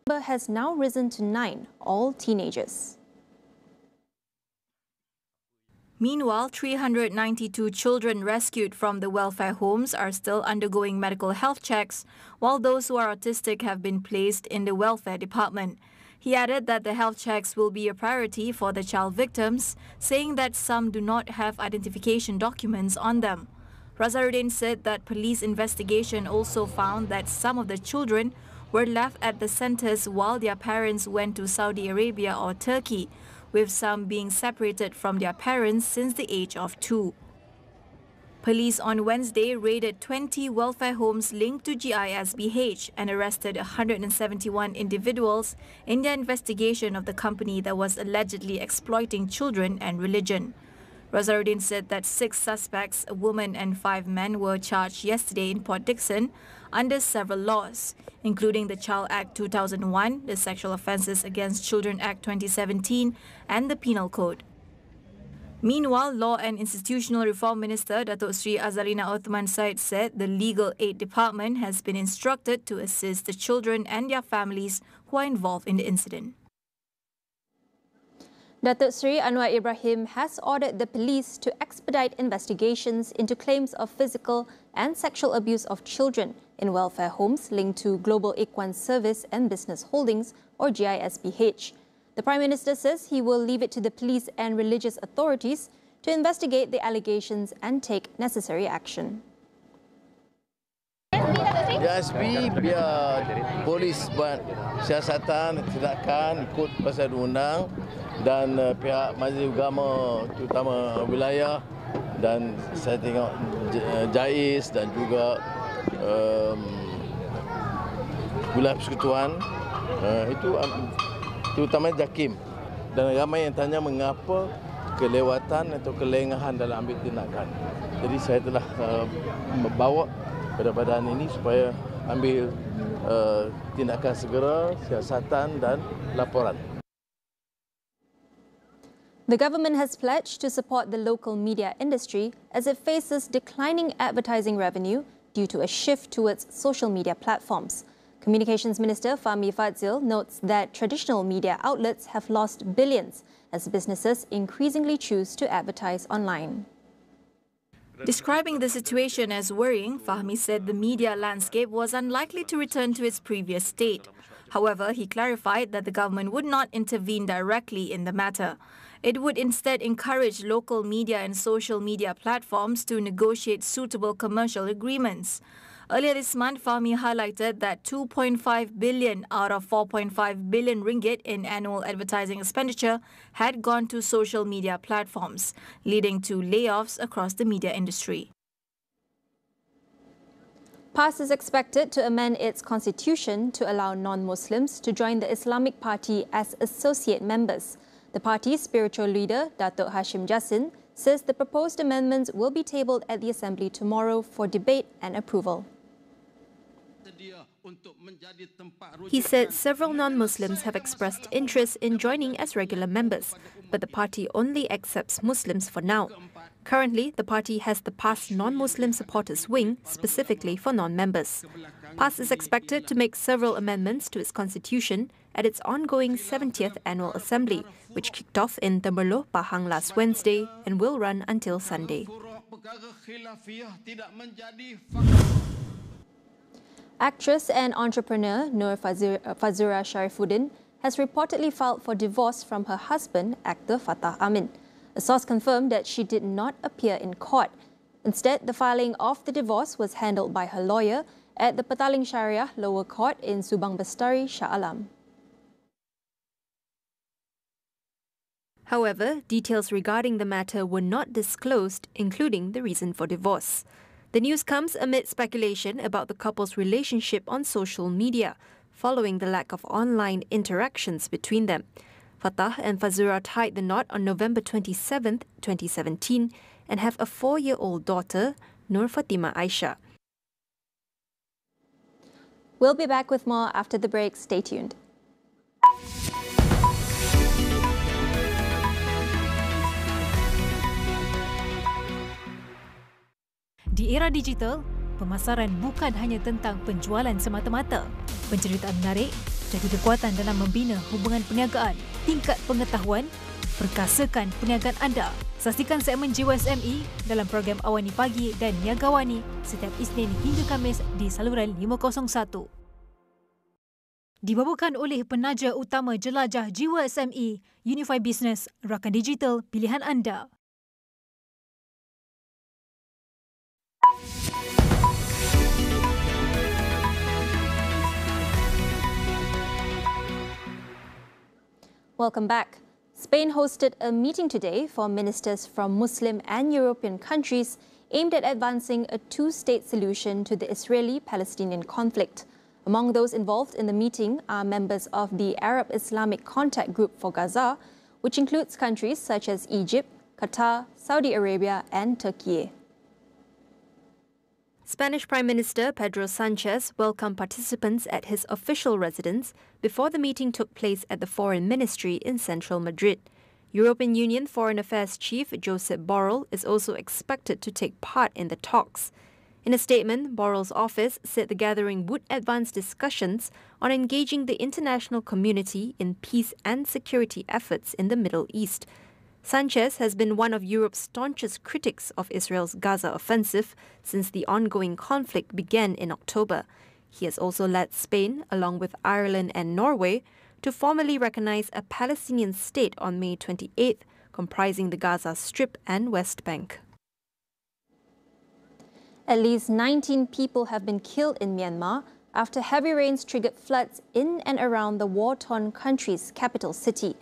number has now risen to 9, all teenagers. Meanwhile, 392 children rescued from the welfare homes are still undergoing medical health checks, while those who are autistic have been placed in the welfare department. He added that the health checks will be a priority for the child victims, saying that some do not have identification documents on them. Razaruddin said that police investigation also found that some of the children were left at the centers while their parents went to Saudi Arabia or Turkey, with some being separated from their parents since the age of 2. Police on Wednesday raided 20 welfare homes linked to GISBH and arrested 171 individuals in their investigation of the company that was allegedly exploiting children and religion. Razaruddin said that 6 suspects, a woman and 5 men, were charged yesterday in Port Dickson under several laws, including the Child Act 2001, the Sexual Offences Against Children Act 2017, and the Penal Code. Meanwhile, Law and Institutional Reform Minister Datuk Sri Azalina Othman Said said the Legal Aid Department has been instructed to assist the children and their families who are involved in the incident. Datuk Sri Anwar Ibrahim has ordered the police to expedite investigations into claims of physical and sexual abuse of children in welfare homes linked to Global Ikhwan Service and Business Holdings, or GISBH. The Prime Minister says he will leave it to the police and religious authorities to investigate the allegations and take necessary action. GISB biar polis buat siasatan, tindakan ikut pasal undang dan pihak Majlis Agama terutama wilayah dan saya tengok JAIS dan juga wilayah persekutuan itu terutama JAKIM dan ramai yang tanya mengapa kelewatan atau kelengahan dalam ambil tindakan. Jadi saya telah membawa pada badan ini supaya ambil tindakan segera, siasatan dan laporan. The government has pledged to support the local media industry as it faces declining advertising revenue due to a shift towards social media platforms. Communications Minister Fahmi Fadzil notes that traditional media outlets have lost billions as businesses increasingly choose to advertise online. Describing the situation as worrying, Fahmi said the media landscape was unlikely to return to its previous state. However, he clarified that the government would not intervene directly in the matter. It would instead encourage local media and social media platforms to negotiate suitable commercial agreements. Earlier this month, Fahmi highlighted that 2.5 billion out of 4.5 billion ringgit in annual advertising expenditure had gone to social media platforms, leading to layoffs across the media industry. PAS is expected to amend its constitution to allow non-Muslims to join the Islamic Party as associate members. The party's spiritual leader, Datuk Hashim Jassin, says the proposed amendments will be tabled at the Assembly tomorrow for debate and approval. He said several non-Muslims have expressed interest in joining as regular members, but the party only accepts Muslims for now. Currently, the party has the PAS non-Muslim supporters wing specifically for non-members. PAS is expected to make several amendments to its constitution at its ongoing 70th Annual Assembly, which kicked off in Temerloh, Pahang last Wednesday and will run until Sunday. Actress and entrepreneur Nur Fazura Sharifuddin has reportedly filed for divorce from her husband, actor Fatah Amin. A source confirmed that she did not appear in court. Instead, the filing of the divorce was handled by her lawyer at the Petaling Syariah Lower Court in Subang Bestari, Shah Alam. However, details regarding the matter were not disclosed, including the reason for divorce. The news comes amid speculation about the couple's relationship on social media, following the lack of online interactions between them. Fatah and Fazura tied the knot on November 27, 2017, and have a 4-year-old daughter, Nur Fatima Aisha. We'll be back with more after the break. Stay tuned. Di era digital, pemasaran bukan hanya tentang penjualan semata-mata. Penceritaan menarik, jadi kekuatan dalam membina hubungan perniagaan, tingkat pengetahuan, perkasakan perniagaan anda. Saksikan segmen JWSME dalam program Awani Pagi dan Niaga Awani setiap Isnin hingga Khamis di saluran 501. Dibawakan oleh penaja utama jelajah JWSME, Unify Business, rakan digital pilihan anda. Welcome back. Spain hosted a meeting today for ministers from Muslim and European countries aimed at advancing a two-state solution to the Israeli-Palestinian conflict. Among those involved in the meeting are members of the Arab Islamic Contact Group for Gaza, which includes countries such as Egypt, Qatar, Saudi Arabia and Turkey. Spanish Prime Minister Pedro Sanchez welcomed participants at his official residence before the meeting took place at the Foreign Ministry in central Madrid. European Union Foreign Affairs Chief Josep Borrell is also expected to take part in the talks. In a statement, Borrell's office said the gathering would advance discussions on engaging the international community in peace and security efforts in the Middle East. Sanchez has been one of Europe's staunchest critics of Israel's Gaza offensive since the ongoing conflict began in October. He has also led Spain, along with Ireland and Norway, to formally recognize a Palestinian state on May 28th, comprising the Gaza Strip and West Bank. At least 19 people have been killed in Myanmar after heavy rains triggered floods in and around the war-torn country's capital city.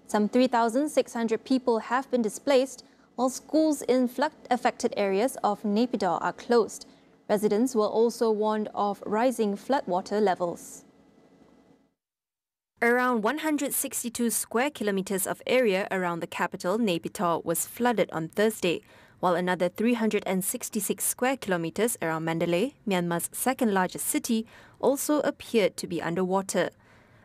Some 3,600 people have been displaced, while schools in flood-affected areas of Naypyidaw are closed. Residents were also warned of rising floodwater levels. Around 162 square kilometers of area around the capital, Naypyidaw, was flooded on Thursday, while another 366 square kilometers around Mandalay, Myanmar's second-largest city, also appeared to be underwater.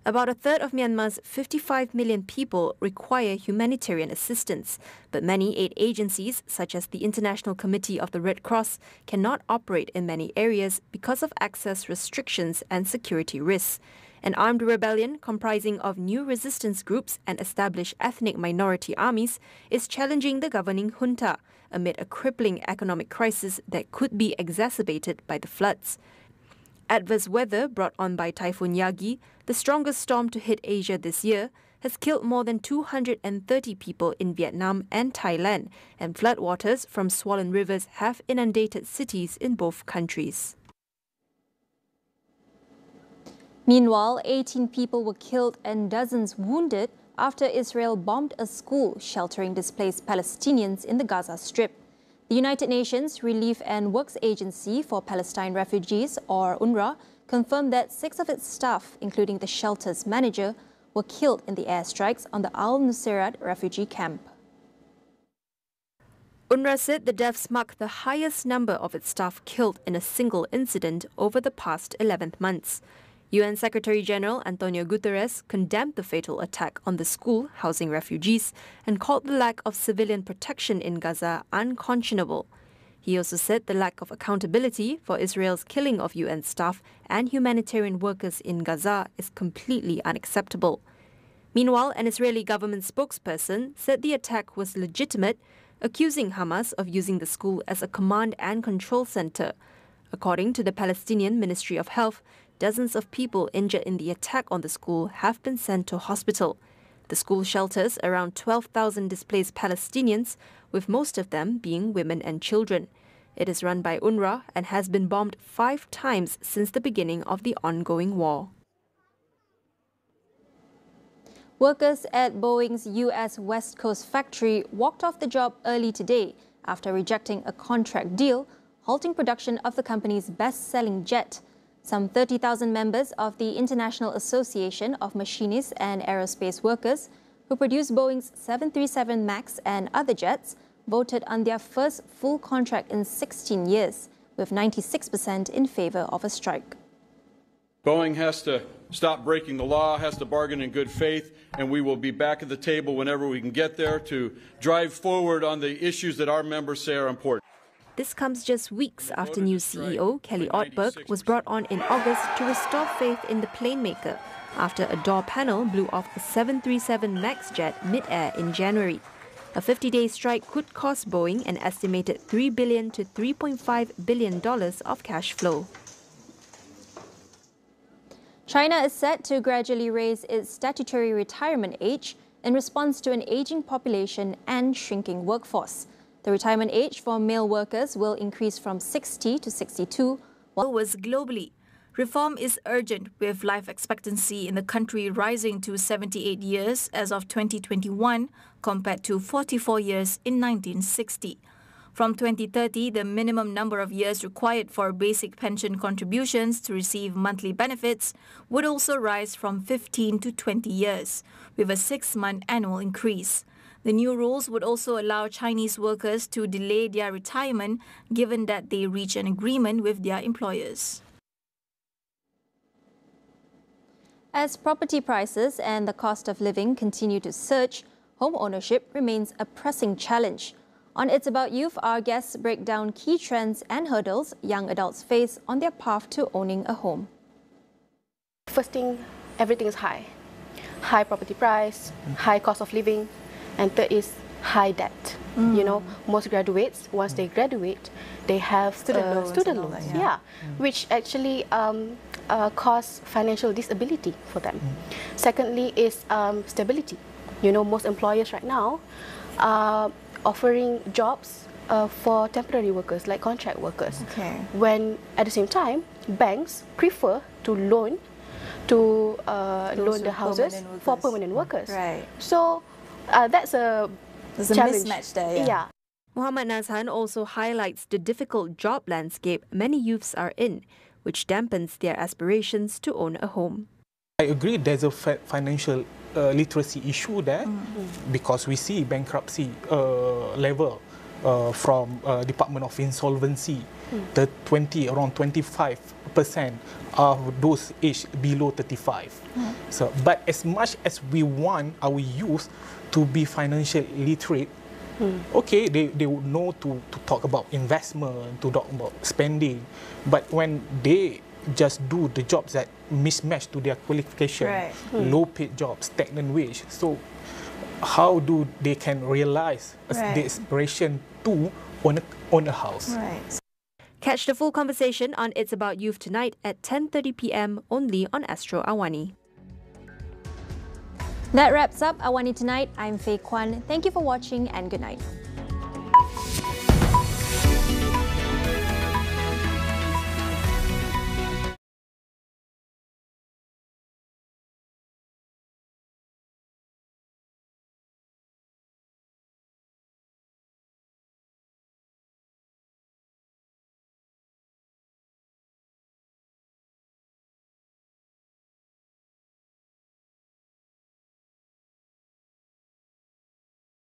About a third of Myanmar's 55 million people require humanitarian assistance, but many aid agencies, such as the International Committee of the Red Cross, cannot operate in many areas because of access restrictions and security risks. An armed rebellion comprising of new resistance groups and established ethnic minority armies is challenging the governing junta amid a crippling economic crisis that could be exacerbated by the floods. Adverse weather brought on by Typhoon Yagi, the strongest storm to hit Asia this year, has killed more than 230 people in Vietnam and Thailand, and floodwaters from swollen rivers have inundated cities in both countries. Meanwhile, 18 people were killed and dozens wounded after Israel bombed a school sheltering displaced Palestinians in the Gaza Strip. The United Nations Relief and Works Agency for Palestine Refugees, or UNRWA, confirmed that 6 of its staff, including the shelter's manager, were killed in the airstrikes on the Al-Nusairat refugee camp. UNRWA said the deaths mark the highest number of its staff killed in a single incident over the past 11 months. UN Secretary-General Antonio Guterres condemned the fatal attack on the school housing refugees and called the lack of civilian protection in Gaza unconscionable. He also said the lack of accountability for Israel's killing of UN staff and humanitarian workers in Gaza is completely unacceptable. Meanwhile, an Israeli government spokesperson said the attack was legitimate, accusing Hamas of using the school as a command and control center. According to the Palestinian Ministry of Health, dozens of people injured in the attack on the school have been sent to hospital. The school shelters around 12,000 displaced Palestinians, with most of them being women and children. It is run by UNRWA and has been bombed 5 times since the beginning of the ongoing war. Workers at Boeing's U.S. West Coast factory walked off the job early today after rejecting a contract deal, halting production of the company's best-selling jet. Some 30,000 members of the International Association of Machinists and Aerospace Workers, who produce Boeing's 737 MAX and other jets, voted on their first full contract in 16 years, with 96% in favor of a strike. Boeing has to stop breaking the law, has to bargain in good faith, and we will be back at the table whenever we can get there to drive forward on the issues that our members say are important. This comes just weeks after new CEO Kelly Ortberg was brought on in August to restore faith in the plane maker, after a door panel blew off a 737 MAX jet mid-air in January. A 50-day strike could cost Boeing an estimated $3 billion to $3.5 billion of cash flow. China is set to gradually raise its statutory retirement age in response to an aging population and shrinking workforce. The retirement age for male workers will increase from 60 to 62. Was globally. Reform is urgent, with life expectancy in the country rising to 78 years as of 2021 compared to 44 years in 1960. From 2030, the minimum number of years required for basic pension contributions to receive monthly benefits would also rise from 15 to 20 years, with a 6-month annual increase. The new rules would also allow Chinese workers to delay their retirement given that they reach an agreement with their employers. As property prices and the cost of living continue to surge, home ownership remains a pressing challenge. On It's About Youth, our guests break down key trends and hurdles young adults face on their path to owning a home. First thing, everything is high. High property price, high cost of living, and third is high debt. You know, most graduates, once they graduate, they have student loans, which actually cause financial disability for them. Secondly is stability. You know, most employers right now are offering jobs for temporary workers, like contract workers. Okay. When at the same time, banks prefer to loan the houses for permanent workers. Right. So that's a There's challenge. a mismatch there. Yeah. Muhammad Nazhan also highlights the difficult job landscape many youths are in, which dampens their aspirations to own a home. I agree there's a financial literacy issue there because we see bankruptcy level from Department of Insolvency, around 25% of those aged below 35. So, but as much as we want our youth to be financially literate, okay, they would know to talk about investment, to talk about spending, but when they just do the jobs that mismatch to their qualification, low-paid jobs, stagnant wage. So how do they can realize the aspiration to own a house? Catch the full conversation on It's About Youth tonight at 10:30 p.m. only on Astro Awani. That wraps up Awani Tonight. I'm Faye Kwan. Thank you for watching and good night.